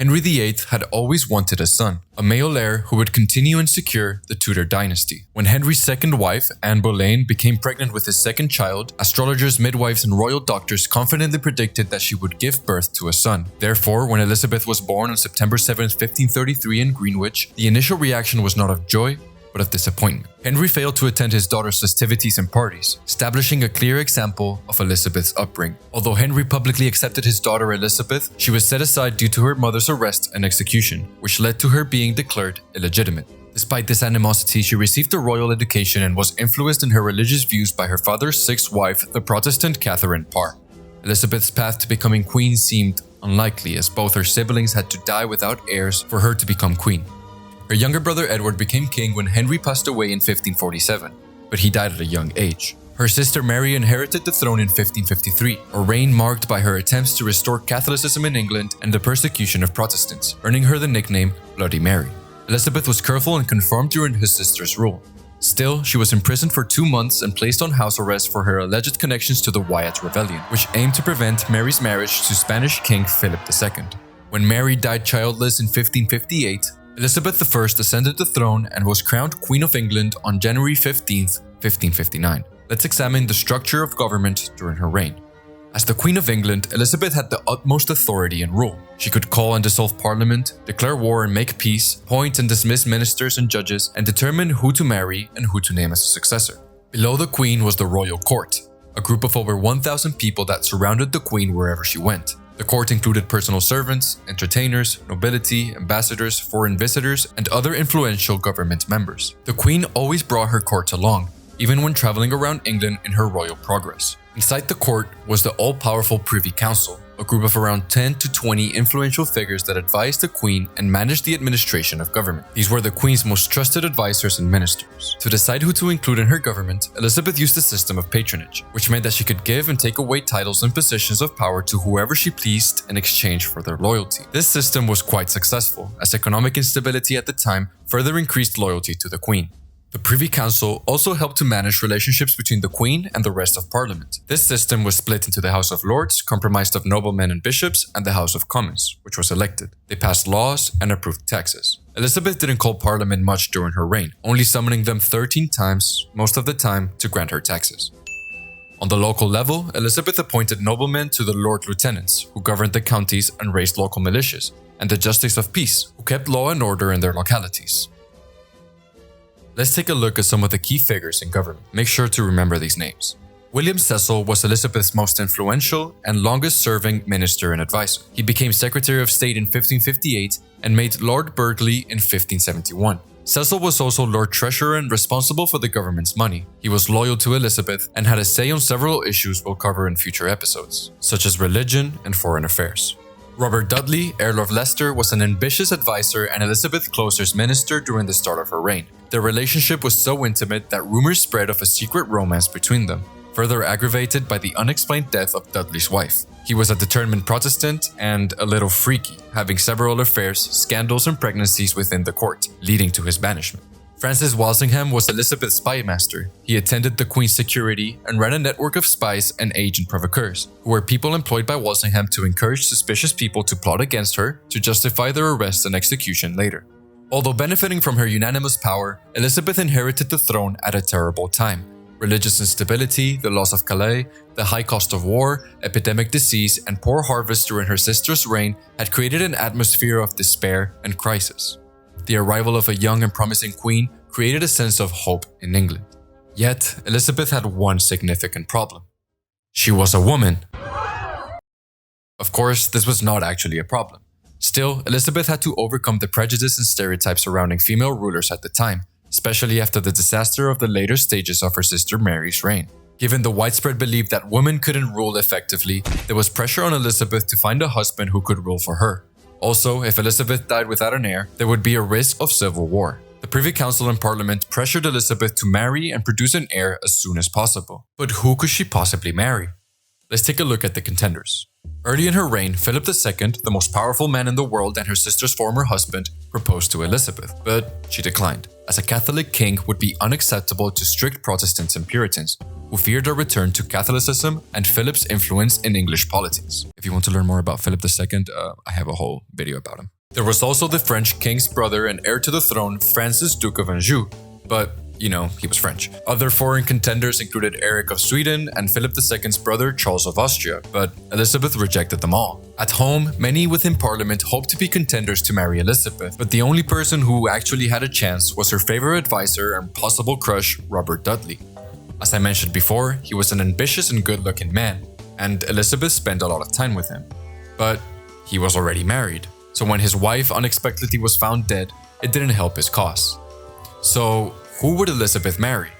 Henry VIII had always wanted a son, a male heir who would continue and secure the Tudor dynasty. When Henry's second wife, Anne Boleyn, became pregnant with his second child, astrologers, midwives, and royal doctors confidently predicted that she would give birth to a son. Therefore, when Elizabeth was born on September 7, 1533 in Greenwich, the initial reaction was not of joy, but of disappointment. Henry failed to attend his daughter's festivities and parties, establishing a clear example of Elizabeth's upbringing. Although Henry publicly accepted his daughter Elizabeth, she was set aside due to her mother's arrest and execution, which led to her being declared illegitimate. Despite this animosity, she received a royal education and was influenced in her religious views by her father's sixth wife, the Protestant Catherine Parr. Elizabeth's path to becoming queen seemed unlikely, as both her siblings had to die without heirs for her to become queen. Her younger brother Edward became king when Henry passed away in 1547, but he died at a young age. Her sister Mary inherited the throne in 1553, a reign marked by her attempts to restore Catholicism in England and the persecution of Protestants, earning her the nickname Bloody Mary. Elizabeth was careful and conformed during her sister's rule. Still, she was imprisoned for 2 months and placed on house arrest for her alleged connections to the Wyatt Rebellion, which aimed to prevent Mary's marriage to Spanish King Philip II. When Mary died childless in 1558, Elizabeth I ascended the throne and was crowned Queen of England on January 15, 1559. Let's examine the structure of government during her reign. As the Queen of England, Elizabeth had the utmost authority and rule. She could call and dissolve Parliament, declare war and make peace, appoint and dismiss ministers and judges, and determine who to marry and who to name as a successor. Below the Queen was the royal court, a group of over 1,000 people that surrounded the Queen wherever she went. The court included personal servants, entertainers, nobility, ambassadors, foreign visitors, and other influential government members. The Queen always brought her court along, even when traveling around England in her royal progress. Inside the court was the all-powerful Privy Council, a group of around 10 to 20 influential figures that advised the Queen and managed the administration of government. These were the Queen's most trusted advisors and ministers. To decide who to include in her government, Elizabeth used a system of patronage, which meant that she could give and take away titles and positions of power to whoever she pleased in exchange for their loyalty. This system was quite successful, as economic instability at the time further increased loyalty to the Queen. The Privy Council also helped to manage relationships between the Queen and the rest of Parliament. This system was split into the House of Lords, comprised of noblemen and bishops, and the House of Commons, which was elected. They passed laws and approved taxes. Elizabeth didn't call Parliament much during her reign, only summoning them 13 times, most of the time to grant her taxes. On the local level, Elizabeth appointed noblemen to the Lord Lieutenants, who governed the counties and raised local militias, and the Justice of Peace, who kept law and order in their localities. Let's take a look at some of the key figures in government. Make sure to remember these names. William Cecil was Elizabeth's most influential and longest-serving minister and advisor. He became Secretary of State in 1558 and made Lord Burghley in 1571. Cecil was also Lord Treasurer and responsible for the government's money. He was loyal to Elizabeth and had a say on several issues we'll cover in future episodes, such as religion and foreign affairs. Robert Dudley, Earl of Leicester, was an ambitious advisor and Elizabeth's closest minister during the start of her reign. Their relationship was so intimate that rumors spread of a secret romance between them, further aggravated by the unexplained death of Dudley's wife. He was a determined Protestant and a little freaky, having several affairs, scandals, and pregnancies within the court, leading to his banishment. Francis Walsingham was Elizabeth's spymaster. He attended the Queen's security and ran a network of spies and agent provocateurs, who were people employed by Walsingham to encourage suspicious people to plot against her to justify their arrest and execution later. Although benefiting from her unanimous power, Elizabeth inherited the throne at a terrible time. Religious instability, the loss of Calais, the high cost of war, epidemic disease, and poor harvest during her sister's reign had created an atmosphere of despair and crisis. The arrival of a young and promising queen created a sense of hope in England. Yet, Elizabeth had one significant problem. She was a woman. Of course, this was not actually a problem. Still, Elizabeth had to overcome the prejudice and stereotypes surrounding female rulers at the time, especially after the disaster of the later stages of her sister Mary's reign. Given the widespread belief that women couldn't rule effectively, there was pressure on Elizabeth to find a husband who could rule for her. Also, if Elizabeth died without an heir, there would be a risk of civil war. The Privy Council and Parliament pressured Elizabeth to marry and produce an heir as soon as possible. But who could she possibly marry? Let's take a look at the contenders. Early in her reign, Philip II, the most powerful man in the world and her sister's former husband, proposed to Elizabeth, but she declined, as a Catholic king would be unacceptable to strict Protestants and Puritans, who feared a return to Catholicism and Philip's influence in English politics. If you want to learn more about Philip II, I have a whole video about him. There was also the French king's brother and heir to the throne, Francis, Duke of Anjou, but he was French. Other foreign contenders included Eric of Sweden and Philip II's brother, Charles of Austria, but Elizabeth rejected them all. At home, many within Parliament hoped to be contenders to marry Elizabeth, but the only person who actually had a chance was her favorite advisor and possible crush, Robert Dudley. As I mentioned before, he was an ambitious and good-looking man, and Elizabeth spent a lot of time with him. But he was already married, so when his wife unexpectedly was found dead, it didn't help his cause. So, who would Elizabeth marry?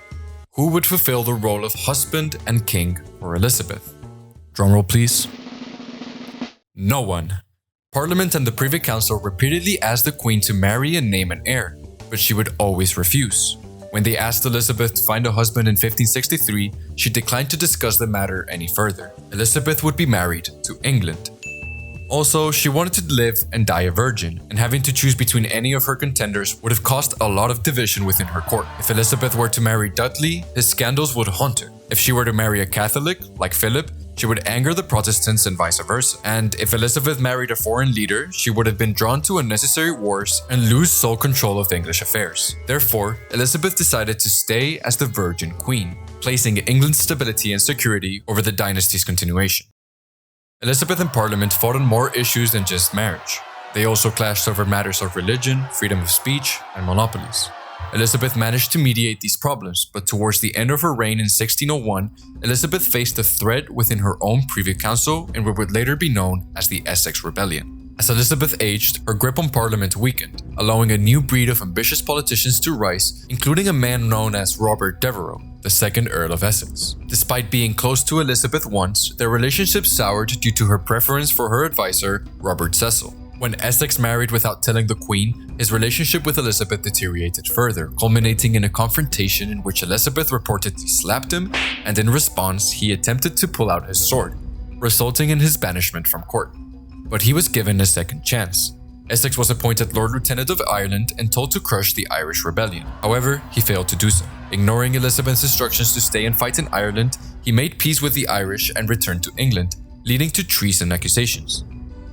Who would fulfill the role of husband and king for Elizabeth? Drumroll please. No one. Parliament and the Privy Council repeatedly asked the Queen to marry and name an heir, but she would always refuse. When they asked Elizabeth to find a husband in 1563, she declined to discuss the matter any further. Elizabeth would be married to England. Also, she wanted to live and die a virgin, and having to choose between any of her contenders would have caused a lot of division within her court. If Elizabeth were to marry Dudley, his scandals would haunt her. If she were to marry a Catholic, like Philip, she would anger the Protestants and vice versa. And if Elizabeth married a foreign leader, she would have been drawn to unnecessary wars and lose sole control of English affairs. Therefore, Elizabeth decided to stay as the Virgin Queen, placing England's stability and security over the dynasty's continuation. Elizabeth and Parliament fought on more issues than just marriage. They also clashed over matters of religion, freedom of speech, and monopolies. Elizabeth managed to mediate these problems, but towards the end of her reign in 1601, Elizabeth faced a threat within her own Privy Council in what would later be known as the Essex Rebellion. As Elizabeth aged, her grip on Parliament weakened, allowing a new breed of ambitious politicians to rise, including a man known as Robert Devereux, the second Earl of Essex. Despite being close to Elizabeth once, their relationship soured due to her preference for her advisor, Robert Cecil. When Essex married without telling the Queen, his relationship with Elizabeth deteriorated further, culminating in a confrontation in which Elizabeth reportedly slapped him, and in response, he attempted to pull out his sword, resulting in his banishment from court. But he was given a second chance. Essex was appointed Lord Lieutenant of Ireland and told to crush the Irish Rebellion. However, he failed to do so. Ignoring Elizabeth's instructions to stay and fight in Ireland, he made peace with the Irish and returned to England, leading to treason accusations.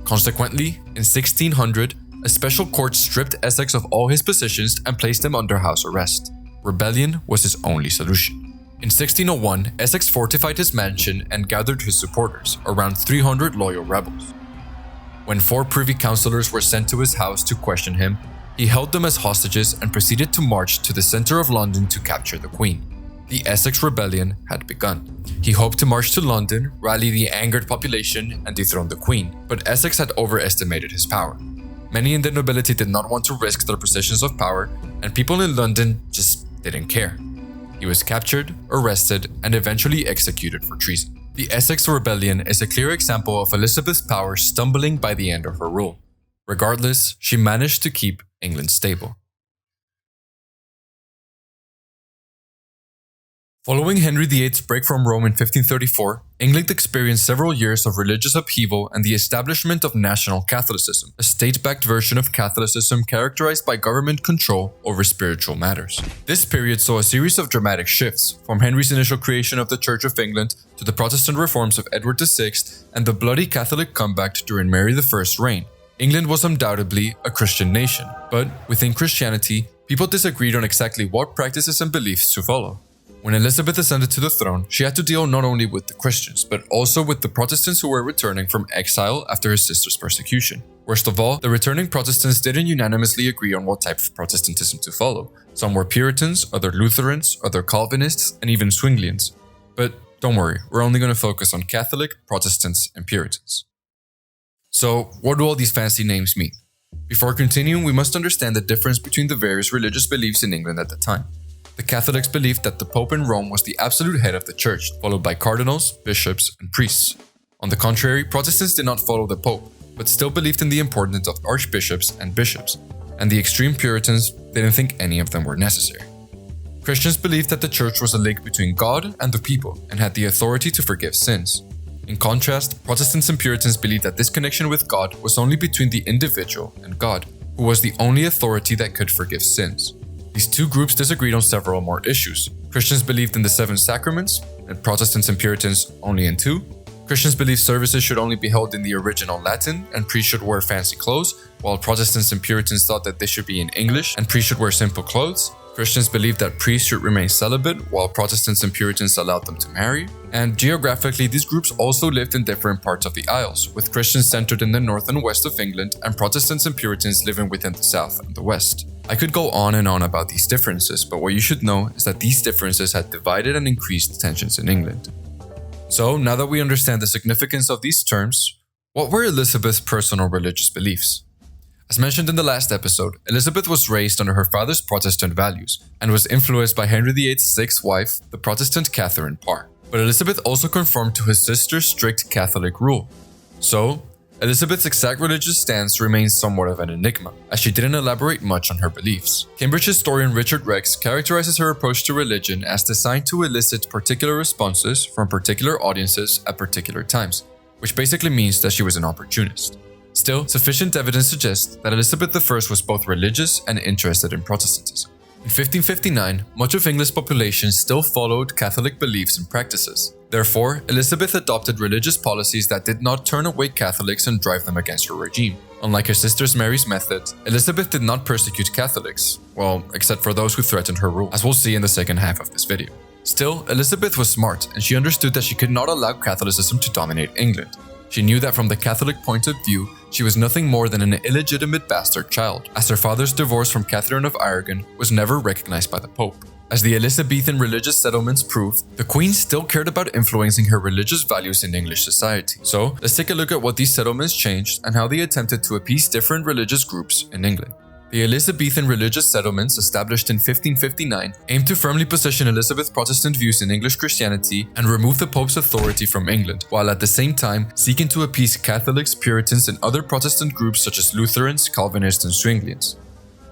Consequently, in 1600, a special court stripped Essex of all his positions and placed him under house arrest. Rebellion was his only solution. In 1601, Essex fortified his mansion and gathered his supporters, around 300 loyal rebels. When 4 privy councillors were sent to his house to question him, he held them as hostages and proceeded to march to the center of London to capture the Queen. The Essex Rebellion had begun. He hoped to march to London, rally the angered population, and dethrone the Queen, but Essex had overestimated his power. Many in the nobility did not want to risk their positions of power, and people in London just didn't care. He was captured, arrested, and eventually executed for treason. The Essex Rebellion is a clear example of Elizabeth's power stumbling by the end of her rule. Regardless, she managed to keep England stable. Following Henry VIII's break from Rome in 1534, England experienced several years of religious upheaval and the establishment of national Catholicism, a state-backed version of Catholicism characterized by government control over spiritual matters. This period saw a series of dramatic shifts, from Henry's initial creation of the Church of England to the Protestant reforms of Edward VI and the bloody Catholic comeback during Mary I's reign. England was undoubtedly a Christian nation, but within Christianity, people disagreed on exactly what practices and beliefs to follow. When Elizabeth ascended to the throne, she had to deal not only with the Christians, but also with the Protestants who were returning from exile after his sister's persecution. Worst of all, the returning Protestants didn't unanimously agree on what type of Protestantism to follow. Some were Puritans, other Lutherans, other Calvinists, and even Zwinglians. But don't worry, we're only going to focus on Catholic, Protestants, and Puritans. So, what do all these fancy names mean? Before continuing, we must understand the difference between the various religious beliefs in England at the time. The Catholics believed that the Pope in Rome was the absolute head of the Church, followed by cardinals, bishops, and priests. On the contrary, Protestants did not follow the Pope, but still believed in the importance of archbishops and bishops, and the extreme Puritans didn't think any of them were necessary. Christians believed that the Church was a link between God and the people and had the authority to forgive sins. In contrast, Protestants and Puritans believed that this connection with God was only between the individual and God, who was the only authority that could forgive sins. These two groups disagreed on several more issues. Christians believed in the 7 sacraments, and Protestants and Puritans only in 2. Christians believed services should only be held in the original Latin, and priests should wear fancy clothes, while Protestants and Puritans thought that they should be in English, and priests should wear simple clothes. Christians believed that priests should remain celibate, while Protestants and Puritans allowed them to marry. And geographically, these groups also lived in different parts of the Isles, with Christians centered in the north and west of England, and Protestants and Puritans living within the south and the west. I could go on and on about these differences, but what you should know is that these differences had divided and increased tensions in England. So, now that we understand the significance of these terms, what were Elizabeth's personal religious beliefs? As mentioned in the last episode, Elizabeth was raised under her father's Protestant values and was influenced by Henry VIII's sixth wife, the Protestant Catherine Parr. But Elizabeth also conformed to his sister's strict Catholic rule. So, Elizabeth's exact religious stance remains somewhat of an enigma, as she didn't elaborate much on her beliefs. Cambridge historian Richard Rex characterizes her approach to religion as designed to elicit particular responses from particular audiences at particular times, which basically means that she was an opportunist. Still, sufficient evidence suggests that Elizabeth I was both religious and interested in Protestantism. In 1559, much of England's population still followed Catholic beliefs and practices. Therefore, Elizabeth adopted religious policies that did not turn away Catholics and drive them against her regime. Unlike her sister Mary's method, Elizabeth did not persecute Catholics, well, except for those who threatened her rule, as we'll see in the second half of this video. Still, Elizabeth was smart, and she understood that she could not allow Catholicism to dominate England. She knew that from the Catholic point of view, she was nothing more than an illegitimate bastard child, as her father's divorce from Catherine of Aragon was never recognized by the Pope. As the Elizabethan religious settlements proved, the Queen still cared about influencing her religious values in English society. So, let's take a look at what these settlements changed and how they attempted to appease different religious groups in England. The Elizabethan religious settlements established in 1559 aimed to firmly position Elizabeth's Protestant views in English Christianity and remove the Pope's authority from England, while at the same time seeking to appease Catholics, Puritans, and other Protestant groups such as Lutherans, Calvinists, and Zwinglians.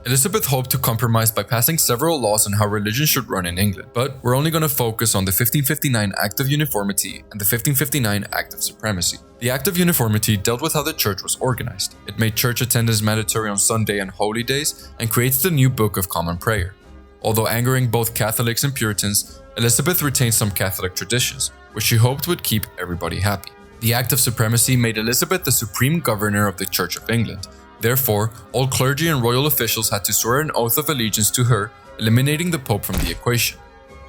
Elizabeth hoped to compromise by passing several laws on how religion should run in England, but we're only going to focus on the 1559 Act of Uniformity and the 1559 Act of Supremacy. The Act of Uniformity dealt with how the church was organized. It made church attendance mandatory on Sunday and holy days and creates the new Book of Common Prayer. Although angering both Catholics and Puritans, Elizabeth retained some Catholic traditions, which she hoped would keep everybody happy. The Act of Supremacy made Elizabeth the supreme governor of the Church of England. Therefore, all clergy and royal officials had to swear an oath of allegiance to her, eliminating the Pope from the equation.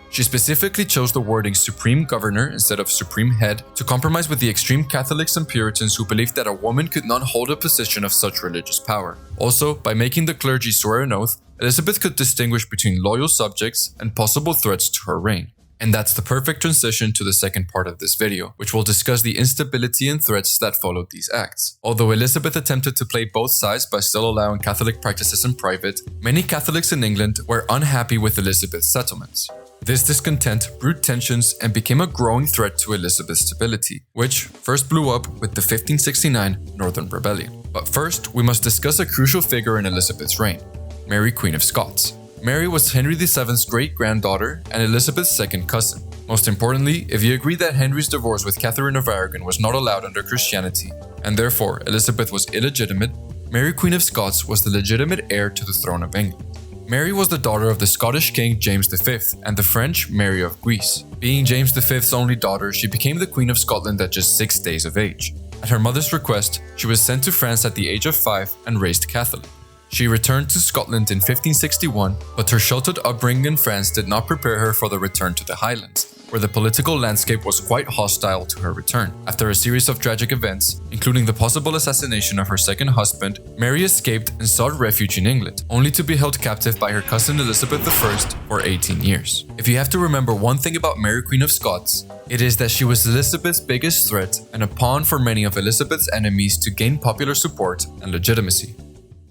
She specifically chose the wording Supreme Governor instead of Supreme Head to compromise with the extreme Catholics and Puritans who believed that a woman could not hold a position of such religious power. Also, by making the clergy swear an oath, Elizabeth could distinguish between loyal subjects and possible threats to her reign. And that's the perfect transition to the second part of this video, which will discuss the instability and threats that followed these acts. Although Elizabeth attempted to play both sides by still allowing Catholic practices in private, many Catholics in England were unhappy with Elizabeth's settlements. This discontent brewed tensions and became a growing threat to Elizabeth's stability, which first blew up with the 1569 Northern Rebellion. But first, we must discuss a crucial figure in Elizabeth's reign, Mary, Queen of Scots. Mary was Henry VII's great-granddaughter and Elizabeth's second cousin. Most importantly, if you agree that Henry's divorce with Catherine of Aragon was not allowed under Christianity, and therefore Elizabeth was illegitimate, Mary, Queen of Scots was the legitimate heir to the throne of England. Mary was the daughter of the Scottish King James V and the French Mary of Guise. Being James V's only daughter, she became the Queen of Scotland at just 6 days of age. At her mother's request, she was sent to France at the age of 5 and raised Catholic. She returned to Scotland in 1561, but her sheltered upbringing in France did not prepare her for the return to the Highlands, where the political landscape was quite hostile to her return. After a series of tragic events, including the possible assassination of her second husband, Mary escaped and sought refuge in England, only to be held captive by her cousin Elizabeth I for 18 years. If you have to remember one thing about Mary, Queen of Scots, it is that she was Elizabeth's biggest threat and a pawn for many of Elizabeth's enemies to gain popular support and legitimacy.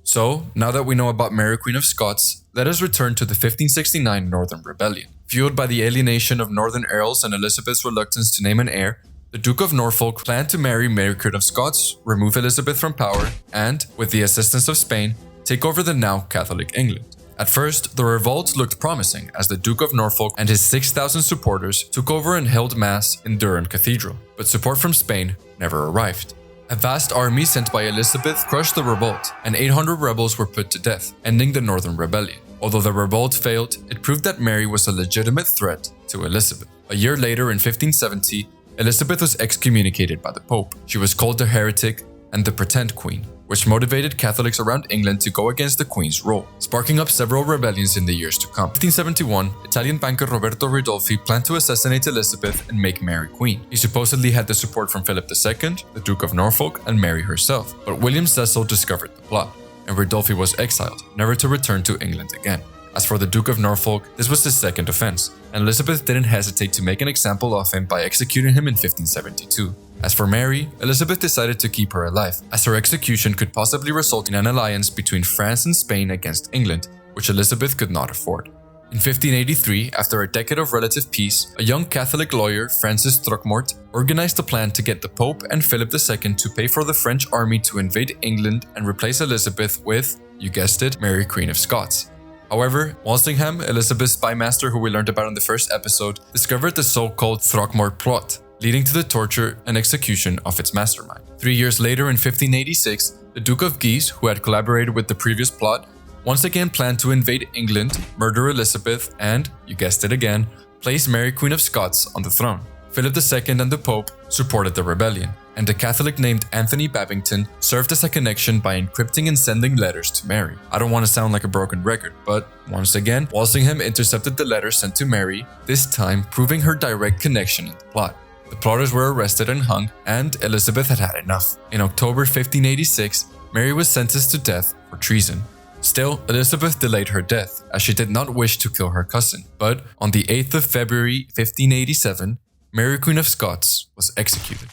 So, now that we know about Mary, Queen of Scots, let us return to the 1569 Northern Rebellion. Fueled by the alienation of Northern Earls and Elizabeth's reluctance to name an heir, the Duke of Norfolk planned to marry Mary, Queen of Scots, remove Elizabeth from power, and, with the assistance of Spain, take over the now Catholic England. At first, the revolt looked promising as the Duke of Norfolk and his 6,000 supporters took over and held mass in Durham Cathedral, but support from Spain never arrived. A vast army sent by Elizabeth crushed the revolt, and 800 rebels were put to death, ending the Northern Rebellion. Although the revolt failed, it proved that Mary was a legitimate threat to Elizabeth. A year later, in 1570, Elizabeth was excommunicated by the Pope. She was called the heretic and the pretend queen, which motivated Catholics around England to go against the Queen's role, sparking up several rebellions in the years to come. In 1571, Italian banker Roberto Ridolfi planned to assassinate Elizabeth and make Mary queen. He supposedly had the support from Philip II, the Duke of Norfolk, and Mary herself, but William Cecil discovered the plot, and Ridolfi was exiled, never to return to England again. As for the Duke of Norfolk, this was his second offense, and Elizabeth didn't hesitate to make an example of him by executing him in 1572. As for Mary, Elizabeth decided to keep her alive, as her execution could possibly result in an alliance between France and Spain against England, which Elizabeth could not afford. In 1583, after a decade of relative peace, a young Catholic lawyer, Francis Throckmorton, organized a plan to get the Pope and Philip II to pay for the French army to invade England and replace Elizabeth with, you guessed it, Mary Queen of Scots. However, Walsingham, Elizabeth's spymaster who we learned about in the first episode, discovered the so-called Throckmorton Plot, leading to the torture and execution of its mastermind. 3 years later, in 1586, the Duke of Guise, who had collaborated with the previous plot, once again planned to invade England, murder Elizabeth, and, you guessed it again, place Mary Queen of Scots on the throne. Philip II and the Pope supported the rebellion, and a Catholic named Anthony Babington served as a connection by encrypting and sending letters to Mary. I don't want to sound like a broken record, but once again, Walsingham intercepted the letters sent to Mary, this time proving her direct connection in the plot. The plotters were arrested and hung, and Elizabeth had had enough. In October 1586, Mary was sentenced to death for treason. Still, Elizabeth delayed her death, as she did not wish to kill her cousin. But on the 8th of February 1587, Mary Queen of Scots was executed.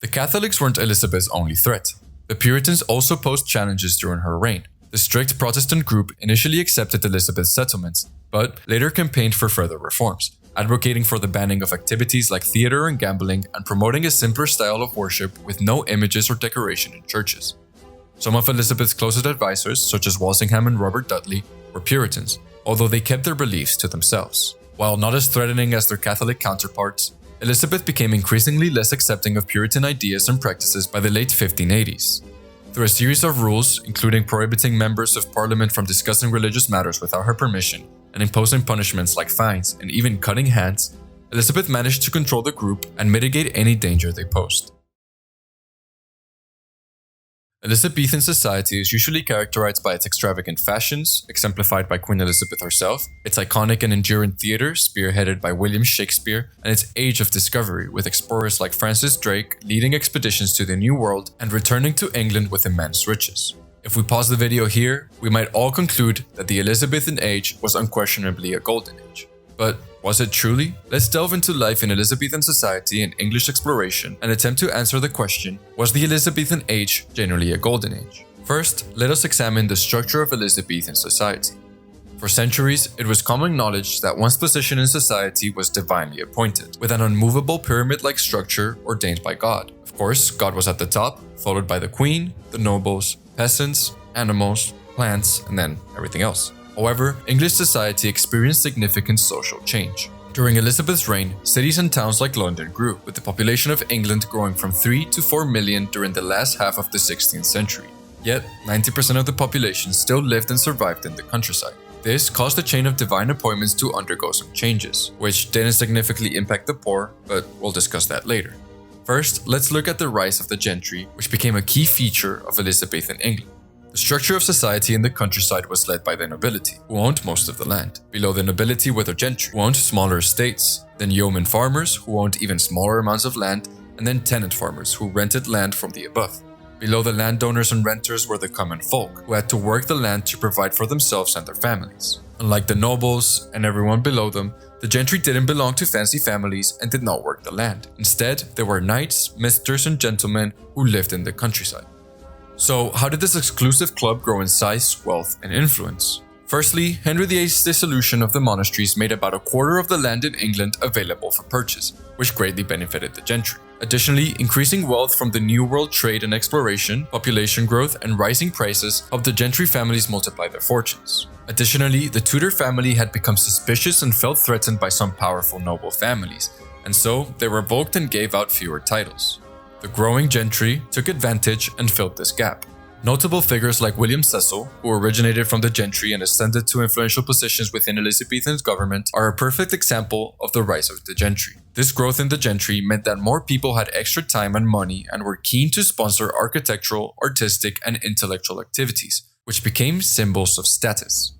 The Catholics weren't Elizabeth's only threat. The Puritans also posed challenges during her reign. The strict Protestant group initially accepted Elizabeth's settlements, but later campaigned for further reforms, advocating for the banning of activities like theater and gambling and promoting a simpler style of worship with no images or decoration in churches. Some of Elizabeth's closest advisors, such as Walsingham and Robert Dudley, were Puritans, although they kept their beliefs to themselves. While not as threatening as their Catholic counterparts, Elizabeth became increasingly less accepting of Puritan ideas and practices by the late 1580s. Through a series of rules, including prohibiting members of Parliament from discussing religious matters without her permission, and imposing punishments like fines and even cutting hands, Elizabeth managed to control the group and mitigate any danger they posed. Elizabethan society is usually characterized by its extravagant fashions, exemplified by Queen Elizabeth herself, its iconic and enduring theatre, spearheaded by William Shakespeare, and its age of discovery, with explorers like Francis Drake leading expeditions to the New World and returning to England with immense riches. If we pause the video here, we might all conclude that the Elizabethan age was unquestionably a golden age. But was it truly? Let's delve into life in Elizabethan society and English exploration and attempt to answer the question, was the Elizabethan age generally a golden age? First, let us examine the structure of Elizabethan society. For centuries, it was common knowledge that one's position in society was divinely appointed, with an unmovable pyramid-like structure ordained by God. Of course, God was at the top, followed by the queen, the nobles, peasants, animals, plants, and then everything else. However, English society experienced significant social change. During Elizabeth's reign, cities and towns like London grew, with the population of England growing from 3 to 4 million during the last half of the 16th century. Yet, 90% of the population still lived and survived in the countryside. This caused the chain of divine appointments to undergo some changes, which didn't significantly impact the poor, but we'll discuss that later. First, let's look at the rise of the gentry, which became a key feature of Elizabethan England. The structure of society in the countryside was led by the nobility, who owned most of the land. Below the nobility were the gentry, who owned smaller estates, then yeoman farmers, who owned even smaller amounts of land, and then tenant farmers, who rented land from the above. Below the landowners and renters were the common folk, who had to work the land to provide for themselves and their families. Unlike the nobles and everyone below them, the gentry didn't belong to fancy families and did not work the land. Instead, they were knights, misters, and gentlemen who lived in the countryside. So, how did this exclusive club grow in size, wealth, and influence? Firstly, Henry VIII's dissolution of the monasteries made about a quarter of the land in England available for purchase, which greatly benefited the gentry. Additionally, increasing wealth from the New World trade and exploration, population growth, and rising prices helped the gentry families multiply their fortunes. Additionally, the Tudor family had become suspicious and felt threatened by some powerful noble families, and so they revoked and gave out fewer titles. The growing gentry took advantage and filled this gap. Notable figures like William Cecil, who originated from the gentry and ascended to influential positions within Elizabethan government, are a perfect example of the rise of the gentry. This growth in the gentry meant that more people had extra time and money and were keen to sponsor architectural, artistic, and intellectual activities, which became symbols of status.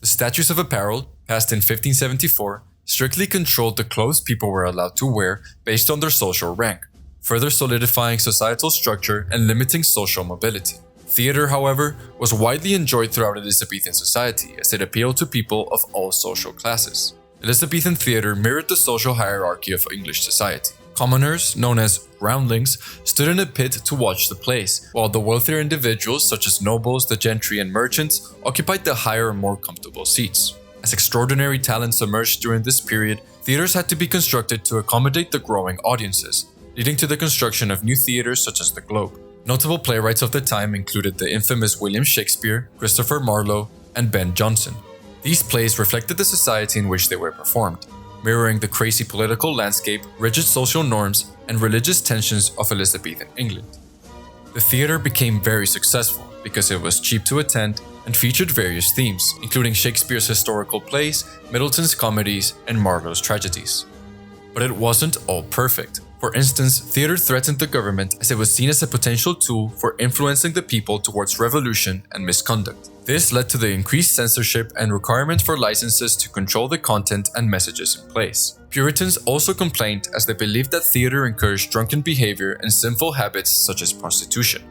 The Statutes of Apparel, passed in 1574, strictly controlled the clothes people were allowed to wear based on their social rank, further solidifying societal structure and limiting social mobility. Theatre, however, was widely enjoyed throughout Elizabethan society as it appealed to people of all social classes. Elizabethan theatre mirrored the social hierarchy of English society. Commoners, known as groundlings, stood in a pit to watch the plays, while the wealthier individuals such as nobles, the gentry, and merchants occupied the higher and more comfortable seats. As extraordinary talents emerged during this period, theatres had to be constructed to accommodate the growing audiences, leading to the construction of new theatres such as the Globe. Notable playwrights of the time included the infamous William Shakespeare, Christopher Marlowe, and Ben Jonson. These plays reflected the society in which they were performed, mirroring the crazy political landscape, rigid social norms, and religious tensions of Elizabethan England. The theatre became very successful because it was cheap to attend and featured various themes, including Shakespeare's historical plays, Middleton's comedies, and Marlowe's tragedies. But it wasn't all perfect. For instance, theatre threatened the government as it was seen as a potential tool for influencing the people towards revolution and misconduct. This led to the increased censorship and requirement for licenses to control the content and messages in plays. Puritans also complained as they believed that theatre encouraged drunken behavior and sinful habits such as prostitution.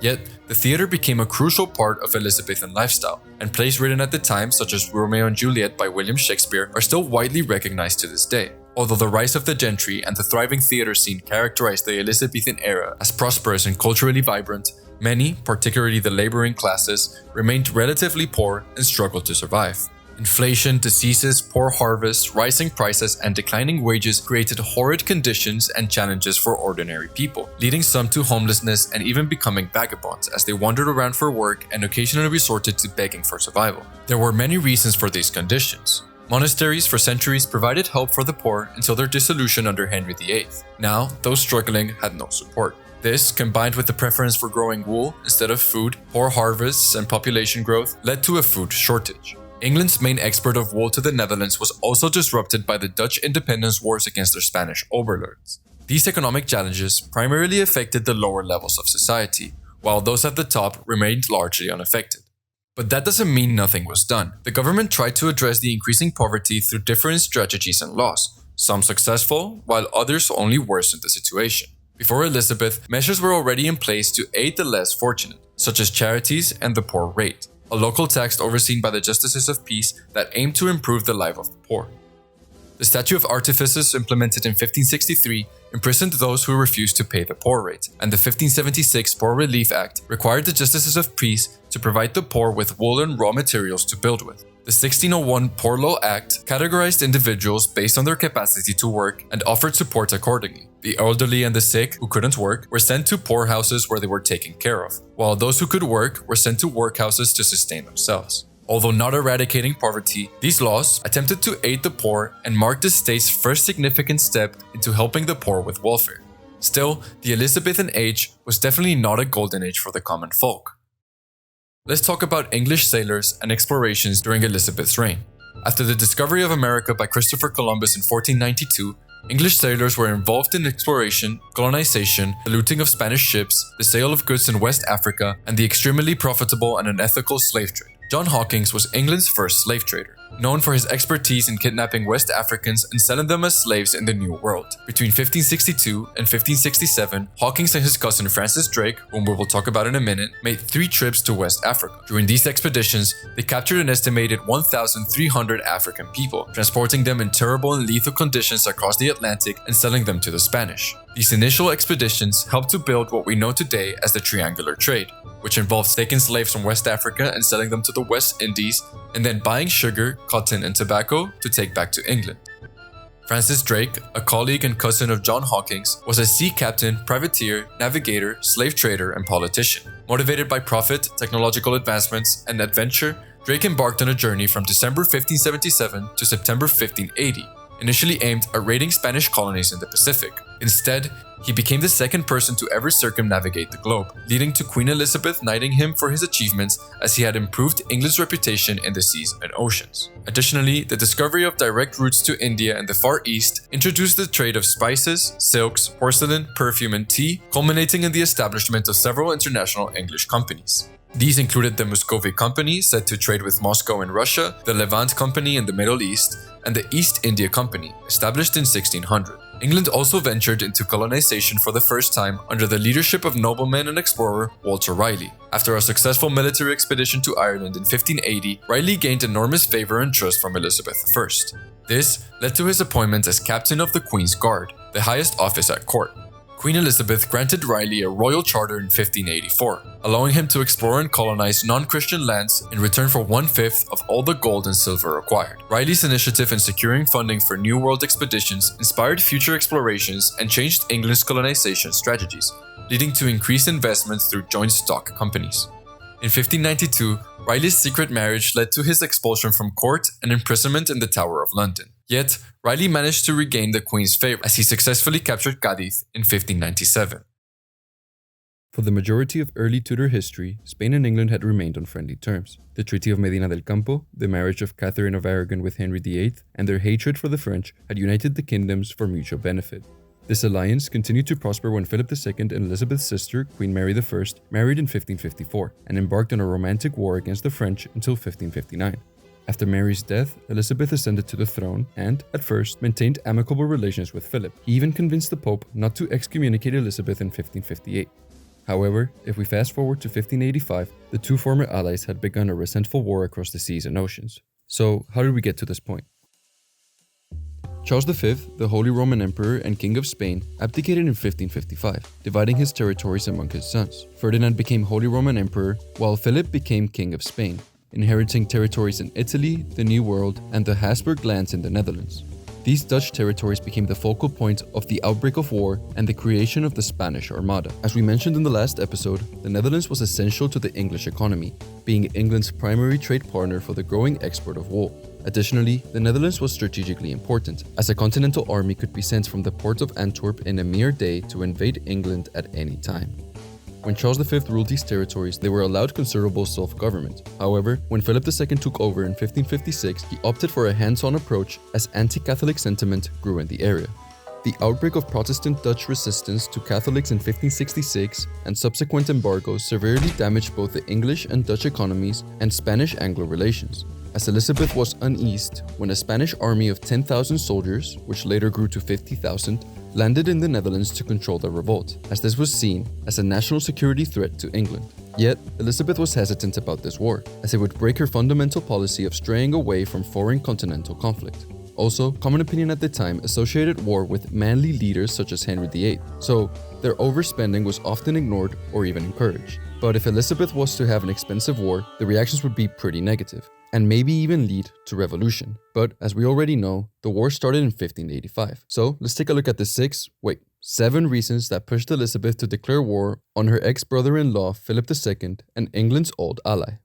Yet, the theatre became a crucial part of Elizabethan lifestyle, and plays written at the time such as Romeo and Juliet by William Shakespeare are still widely recognized to this day. Although the rise of the gentry and the thriving theatre scene characterized the Elizabethan era as prosperous and culturally vibrant, many, particularly the laboring classes, remained relatively poor and struggled to survive. Inflation, diseases, poor harvests, rising prices, and declining wages created horrid conditions and challenges for ordinary people, leading some to homelessness and even becoming vagabonds as they wandered around for work and occasionally resorted to begging for survival. There were many reasons for these conditions. Monasteries for centuries provided help for the poor until their dissolution under Henry VIII. Now, those struggling had no support. This, combined with the preference for growing wool instead of food, poor harvests, and population growth, led to a food shortage. England's main export of wool to the Netherlands was also disrupted by the Dutch independence wars against their Spanish overlords. These economic challenges primarily affected the lower levels of society, while those at the top remained largely unaffected. But that doesn't mean nothing was done. The government tried to address the increasing poverty through different strategies and laws, some successful, while others only worsened the situation. Before Elizabeth, measures were already in place to aid the less fortunate, such as charities and the poor rate, a local tax overseen by the Justices of Peace that aimed to improve the life of the poor. The Statute of Artifices, implemented in 1563, imprisoned those who refused to pay the poor rate, and the 1576 Poor Relief Act required the Justices of Peace to provide the poor with wool and raw materials to build with. The 1601 Poor Law Act categorized individuals based on their capacity to work and offered support accordingly. The elderly and the sick who couldn't work were sent to poorhouses where they were taken care of, while those who could work were sent to workhouses to sustain themselves. Although not eradicating poverty, these laws attempted to aid the poor and marked the state's first significant step into helping the poor with welfare. Still, the Elizabethan age was definitely not a golden age for the common folk. Let's talk about English sailors and explorations during Elizabeth's reign. After the discovery of America by Christopher Columbus in 1492, English sailors were involved in exploration, colonization, the looting of Spanish ships, the sale of goods in West Africa, and the extremely profitable and unethical slave trade. John Hawkins was England's first slave trader, known for his expertise in kidnapping West Africans and selling them as slaves in the New World. Between 1562 and 1567, Hawkins and his cousin Francis Drake, whom we will talk about in a minute, made 3 trips to West Africa. During these expeditions, they captured an estimated 1,300 African people, transporting them in terrible and lethal conditions across the Atlantic and selling them to the Spanish. These initial expeditions helped to build what we know today as the triangular trade, which involved taking slaves from West Africa and selling them to the West Indies, and then buying sugar, cotton, and tobacco to take back to England. Francis Drake, a colleague and cousin of John Hawkins, was a sea captain, privateer, navigator, slave trader, and politician. Motivated by profit, technological advancements, and adventure, Drake embarked on a journey from December 1577 to September 1580, initially aimed at raiding Spanish colonies in the Pacific. Instead, he became the second person to ever circumnavigate the globe, leading to Queen Elizabeth knighting him for his achievements as he had improved England's reputation in the seas and oceans. Additionally, the discovery of direct routes to India and the Far East introduced the trade of spices, silks, porcelain, perfume, and tea, culminating in the establishment of several international English companies. These included the Muscovy Company, said to trade with Moscow in Russia, the Levant Company in the Middle East, and the East India Company, established in 1600. England also ventured into colonization for the first time under the leadership of nobleman and explorer Walter Raleigh. After a successful military expedition to Ireland in 1580, Raleigh gained enormous favor and trust from Elizabeth I. This led to his appointment as captain of the Queen's Guard, the highest office at court. Queen Elizabeth granted Raleigh a royal charter in 1584, allowing him to explore and colonize non-Christian lands in return for 1/5 of all the gold and silver acquired. Raleigh's initiative in securing funding for New World expeditions inspired future explorations and changed England's colonization strategies, leading to increased investments through joint stock companies. In 1592, Raleigh's secret marriage led to his expulsion from court and imprisonment in the Tower of London. Yet, Raleigh managed to regain the Queen's favor as he successfully captured Cadiz in 1597. For the majority of early Tudor history, Spain and England had remained on friendly terms. The Treaty of Medina del Campo, the marriage of Catherine of Aragon with Henry VIII, and their hatred for the French had united the kingdoms for mutual benefit. This alliance continued to prosper when Philip II and Elizabeth's sister, Queen Mary I, married in 1554 and embarked on a romantic war against the French until 1559. After Mary's death, Elizabeth ascended to the throne and, at first, maintained amicable relations with Philip. He even convinced the Pope not to excommunicate Elizabeth in 1558. However, if we fast forward to 1585, the two former allies had begun a resentful war across the seas and oceans. So, how did we get to this point? Charles V, the Holy Roman Emperor and King of Spain, abdicated in 1555, dividing his territories among his sons. Ferdinand became Holy Roman Emperor, while Philip became King of Spain, inheriting territories in Italy, the New World, and the Habsburg lands in the Netherlands. These Dutch territories became the focal point of the outbreak of war and the creation of the Spanish Armada. As we mentioned in the last episode, the Netherlands was essential to the English economy, being England's primary trade partner for the growing export of wool. Additionally, the Netherlands was strategically important, as a continental army could be sent from the port of Antwerp in a mere day to invade England at any time. When Charles V ruled these territories, they were allowed considerable self-government. However, when Philip II took over in 1556, he opted for a hands-on approach as anti-Catholic sentiment grew in the area. The outbreak of Protestant Dutch resistance to Catholics in 1566 and subsequent embargoes severely damaged both the English and Dutch economies and Spanish-Anglo relations, as Elizabeth was uneased when a Spanish army of 10,000 soldiers, which later grew to 50,000, landed in the Netherlands to control the revolt, as this was seen as a national security threat to England. Yet, Elizabeth was hesitant about this war, as it would break her fundamental policy of straying away from foreign continental conflict. Also, common opinion at the time associated war with manly leaders such as Henry VIII, so their overspending was often ignored or even encouraged. But if Elizabeth was to have an expensive war, the reactions would be pretty negative, and maybe even lead to revolution. But as we already know, the war started in 1585. So let's take a look at the 7 reasons that pushed Elizabeth to declare war on her ex-brother-in-law Philip II and England's old ally.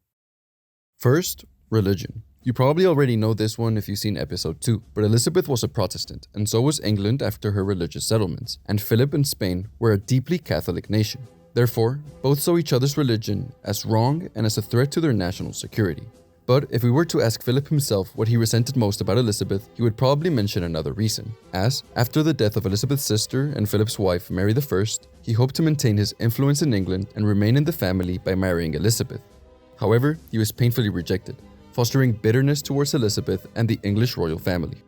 First, religion. You probably already know this one if you've seen episode 2, but Elizabeth was a Protestant, and so was England after her religious settlements, and Philip and Spain were a deeply Catholic nation. Therefore, both saw each other's religion as wrong and as a threat to their national security. But if we were to ask Philip himself what he resented most about Elizabeth, he would probably mention another reason, as, after the death of Elizabeth's sister and Philip's wife, Mary I, he hoped to maintain his influence in England and remain in the family by marrying Elizabeth. However, he was painfully rejected, fostering bitterness towards Elizabeth and the English royal family.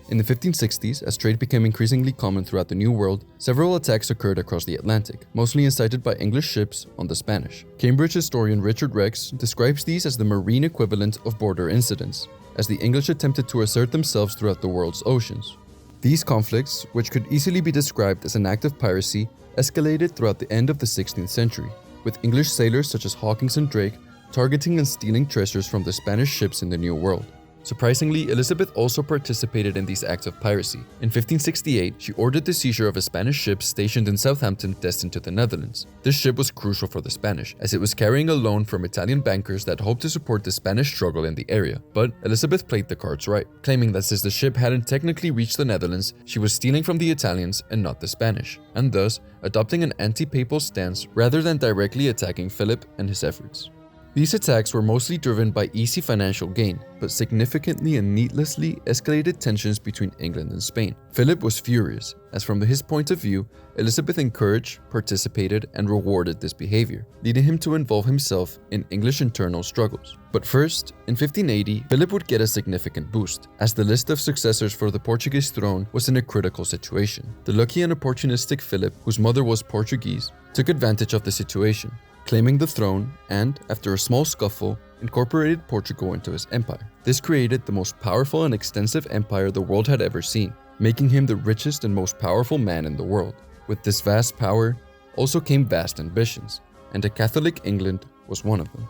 In the 1560s, as trade became increasingly common throughout the New World, several attacks occurred across the Atlantic, mostly incited by English ships on the Spanish. Cambridge historian Richard Rex describes these as the marine equivalent of border incidents, as the English attempted to assert themselves throughout the world's oceans. These conflicts, which could easily be described as an act of piracy, escalated throughout the end of the 16th century, with English sailors such as Hawkins and Drake targeting and stealing treasures from the Spanish ships in the New World. Surprisingly, Elizabeth also participated in these acts of piracy. In 1568, she ordered the seizure of a Spanish ship stationed in Southampton destined to the Netherlands. This ship was crucial for the Spanish, as it was carrying a loan from Italian bankers that hoped to support the Spanish struggle in the area. But Elizabeth played the cards right, claiming that since the ship hadn't technically reached the Netherlands, she was stealing from the Italians and not the Spanish, and thus adopting an anti-papal stance rather than directly attacking Philip and his efforts. These attacks were mostly driven by easy financial gain, but significantly and needlessly escalated tensions between England and Spain. Philip was furious, as from his point of view, Elizabeth encouraged, participated, and rewarded this behavior, leading him to involve himself in English internal struggles. But first, in 1580, Philip would get a significant boost, as the list of successors for the Portuguese throne was in a critical situation. The lucky and opportunistic Philip, whose mother was Portuguese, took advantage of the situation, claiming the throne and, after a small scuffle, incorporated Portugal into his empire. This created the most powerful and extensive empire the world had ever seen, making him the richest and most powerful man in the world. With this vast power also came vast ambitions, and a Catholic England was one of them.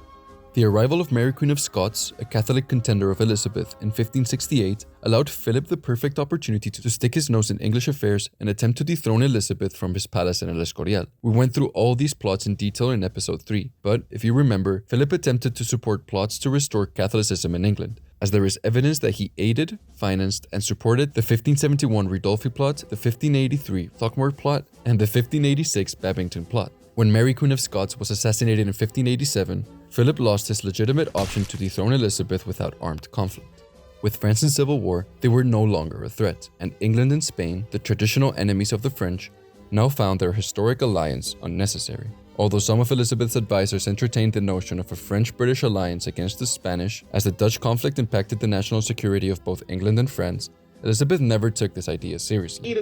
The arrival of Mary Queen of Scots, a Catholic contender of Elizabeth, in 1568 allowed Philip the perfect opportunity to stick his nose in English affairs and attempt to dethrone Elizabeth from his palace in El Escorial. We went through all these plots in detail in episode 3, but if you remember, Philip attempted to support plots to restore Catholicism in England, as there is evidence that he aided, financed, and supported the 1571 Ridolfi Plot, the 1583 Throckmorton Plot, and the 1586 Babington Plot. When Mary Queen of Scots was assassinated in 1587, Philip lost his legitimate option to dethrone Elizabeth without armed conflict. With France's civil war, they were no longer a threat, and England and Spain, the traditional enemies of the French, now found their historic alliance unnecessary. Although some of Elizabeth's advisors entertained the notion of a French-British alliance against the Spanish, as the Dutch conflict impacted the national security of both England and France, Elizabeth never took this idea seriously.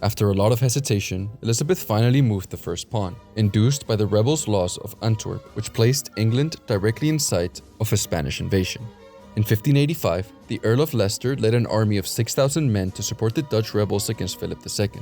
After a lot of hesitation, Elizabeth finally moved the first pawn, induced by the rebels' loss of Antwerp, which placed England directly in sight of a Spanish invasion. In 1585, the Earl of Leicester led an army of 6,000 men to support the Dutch rebels against Philip II.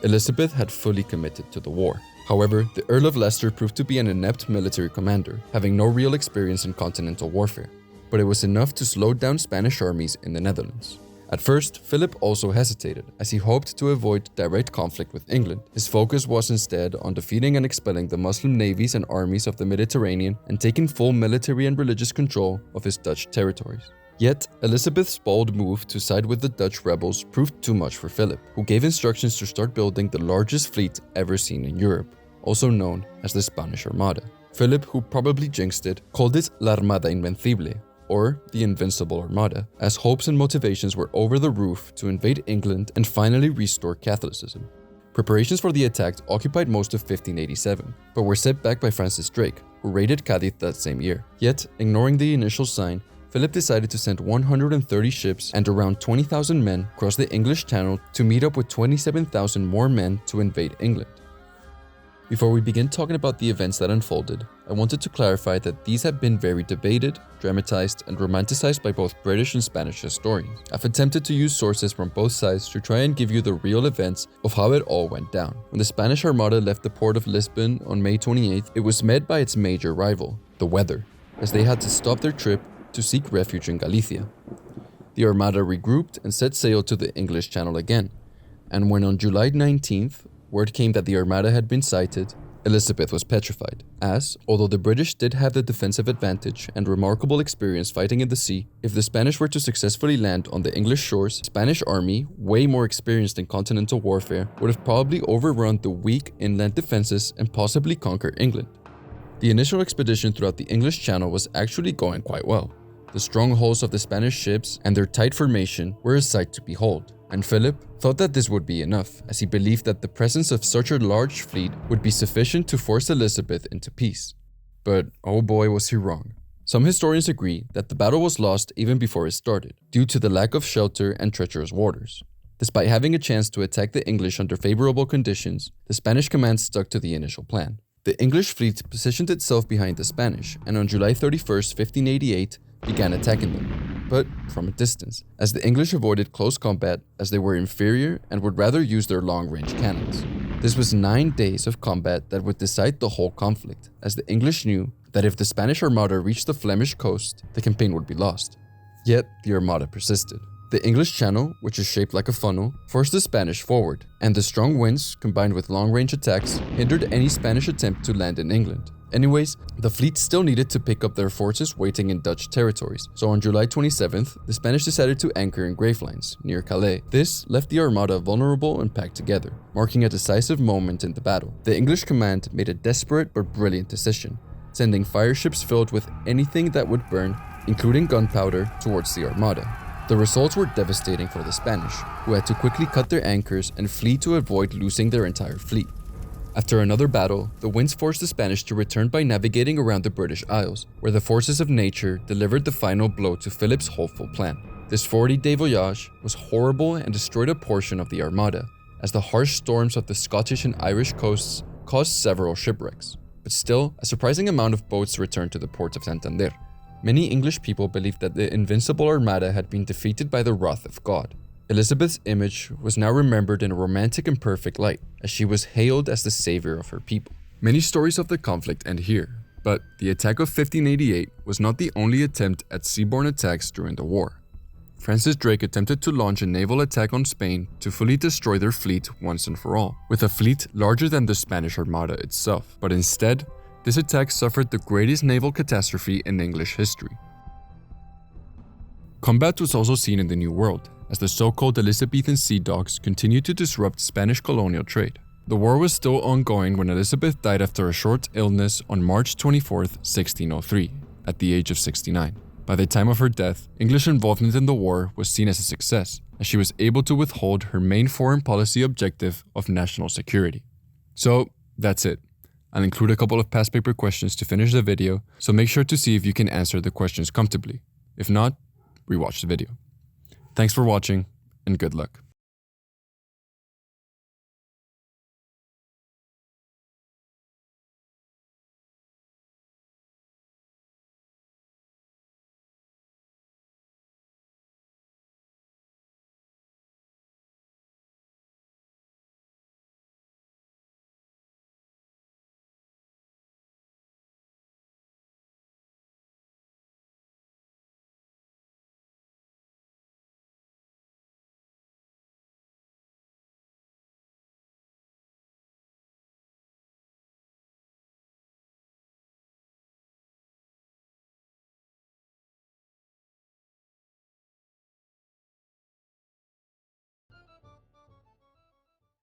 Elizabeth had fully committed to the war. However, the Earl of Leicester proved to be an inept military commander, having no real experience in continental warfare, but it was enough to slow down Spanish armies in the Netherlands. At first, Philip also hesitated, as he hoped to avoid direct conflict with England. His focus was instead on defeating and expelling the Muslim navies and armies of the Mediterranean and taking full military and religious control of his Dutch territories. Yet, Elizabeth's bold move to side with the Dutch rebels proved too much for Philip, who gave instructions to start building the largest fleet ever seen in Europe, also known as the Spanish Armada. Philip, who probably jinxed it, called it La Armada Invencible, or the Invincible Armada, as hopes and motivations were over the roof to invade England and finally restore Catholicism. Preparations for the attack occupied most of 1587, but were set back by Francis Drake, who raided Cadiz that same year. Yet, ignoring the initial sign, Philip decided to send 130 ships and around 20,000 men across the English Channel to meet up with 27,000 more men to invade England. Before we begin talking about the events that unfolded, I wanted to clarify that these have been very debated, dramatized, and romanticized by both British and Spanish historians. I've attempted to use sources from both sides to try and give you the real events of how it all went down. When the Spanish Armada left the port of Lisbon on May 28th, it was met by its major rival, the weather, as they had to stop their trip to seek refuge in Galicia. The Armada regrouped and set sail to the English Channel again, and when on July 19th, word came that the Armada had been sighted, Elizabeth was petrified, as, although the British did have the defensive advantage and remarkable experience fighting in the sea, if the Spanish were to successfully land on the English shores, the Spanish army, way more experienced in continental warfare, would have probably overrun the weak inland defenses and possibly conquer England. The initial expedition throughout the English Channel was actually going quite well. The strongholds of the Spanish ships and their tight formation were a sight to behold, and Philip thought that this would be enough, as he believed that the presence of such a large fleet would be sufficient to force Elizabeth into peace. But oh boy was he wrong. Some historians agree that the battle was lost even before it started, due to the lack of shelter and treacherous waters. Despite having a chance to attack the English under favorable conditions, the Spanish command stuck to the initial plan. The English fleet positioned itself behind the Spanish, and on July 31st, 1588, began attacking them, but from a distance, as the English avoided close combat as they were inferior and would rather use their long-range cannons. This was 9 days of combat that would decide the whole conflict, as the English knew that if the Spanish Armada reached the Flemish coast, the campaign would be lost. Yet, the Armada persisted. The English Channel, which is shaped like a funnel, forced the Spanish forward, and the strong winds, combined with long-range attacks, hindered any Spanish attempt to land in England. Anyways, the fleet still needed to pick up their forces waiting in Dutch territories, so on July 27th, the Spanish decided to anchor in Gravelines, near Calais. This left the Armada vulnerable and packed together, marking a decisive moment in the battle. The English command made a desperate but brilliant decision, sending fireships filled with anything that would burn, including gunpowder, towards the Armada. The results were devastating for the Spanish, who had to quickly cut their anchors and flee to avoid losing their entire fleet. After another battle, the winds forced the Spanish to return by navigating around the British Isles, where the forces of nature delivered the final blow to Philip's hopeful plan. This 40-day voyage was horrible and destroyed a portion of the Armada, as the harsh storms of the Scottish and Irish coasts caused several shipwrecks. But still, a surprising amount of boats returned to the port of Santander. Many English people believed that the invincible Armada had been defeated by the wrath of God. Elizabeth's image was now remembered in a romantic and perfect light, as she was hailed as the savior of her people. Many stories of the conflict end here, but the attack of 1588 was not the only attempt at seaborne attacks during the war. Francis Drake attempted to launch a naval attack on Spain to fully destroy their fleet once and for all, with a fleet larger than the Spanish Armada itself. But instead, this attack suffered the greatest naval catastrophe in English history. Combat was also seen in the New World, as the so-called Elizabethan sea dogs continued to disrupt Spanish colonial trade. The war was still ongoing when Elizabeth died after a short illness on March 24, 1603, at the age of 69. By the time of her death, English involvement in the war was seen as a success, as she was able to withhold her main foreign policy objective of national security. So, that's it. I'll include a couple of past paper questions to finish the video, so make sure to see if you can answer the questions comfortably. If not, rewatch the video. Thanks for watching, and good luck.